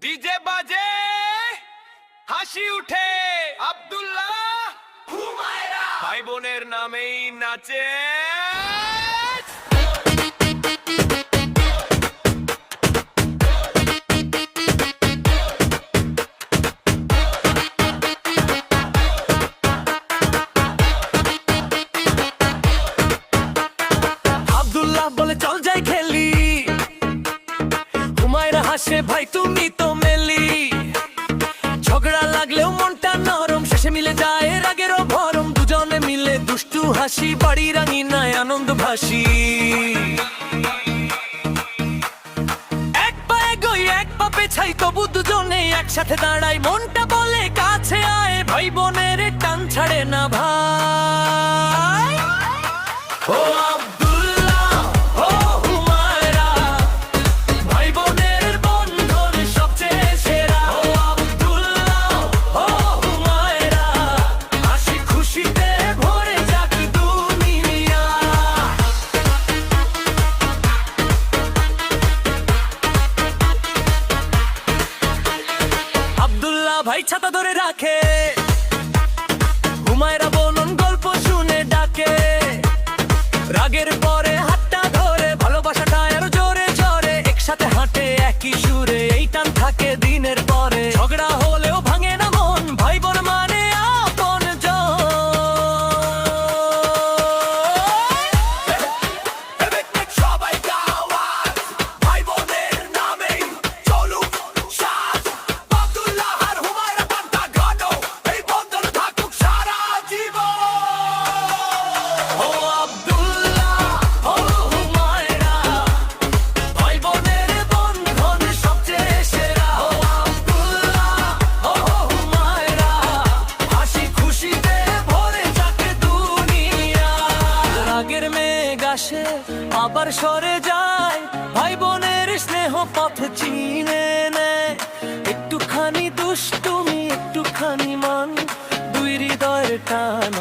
DJ বাজে হাসি উঠে আব্দুল্লাহ হুমায়রা ভাই বোনের নামেই নাচে। আব্দুল্লাহ বলে চল যাই খেলি, হুমায়রা হাসে ভাই তুমি তো মেলি। ঝগড়া লাগলেও মনটা নরম, শেষে মিলে যায় রাগেরও ভরম। দুজনে মিলে দুষ্টু হাসি, বাড়ি রাঙিনায় আনন্দ ভাসি। এক পা এগোই এক পা পেছাই, তবু দুজনে একসাথে দাঁড়াই। মনটা বলে কাছে আয়, ভাই বোনের টান ছাড়ে না ভাই। ও আব্দুল্লাহ ও হুমায়রা, ভাই বোনের বন্ধন সবচেয়ে সেরা। ও আব্দুল্লাহ ও হুমায়রা, হাসি খুশিতে ভরে যাক দুনিয়া। আব্দুল্লাহ ভাই ছাতা ধরে রাখে, হুমায়রা বনন গল্প শুনে ডাকে। রাগের পরে হাতটা ধরে, ভালোবাসাটা আরো জোরে জোরে। একসাথে হাঁটে একই সুরে, এই টান থাকে দিনের পরে। ঝগড়া হলেও ভাঙে না মন, ভাই বোন মানে আপন জন। সবাই গাওয়াজ, ভাই বোনের নামেই চলুক সাজ। আব্দুল্লাহ আর হুমায়রা টানটা গানো, এই বন্ধন থাকুক সারা জীবন। ও আব্দুল্লাহ ও হুমায়রা, ভাই বোনের বন্ধন সবচেয়ে সেরা। ও আব্দুল্লাহ ও হুমায়রা, হাসি খুশিতে ভরে যাক দুনিয়া। রাগের মেঘ আসে আবার সরে যায়, ভাই বোনের স্নেহ পথ চিনে নেয়। একটুখানি দুষ্টুমি একটুখানি মান, দুই হৃদয়ের টান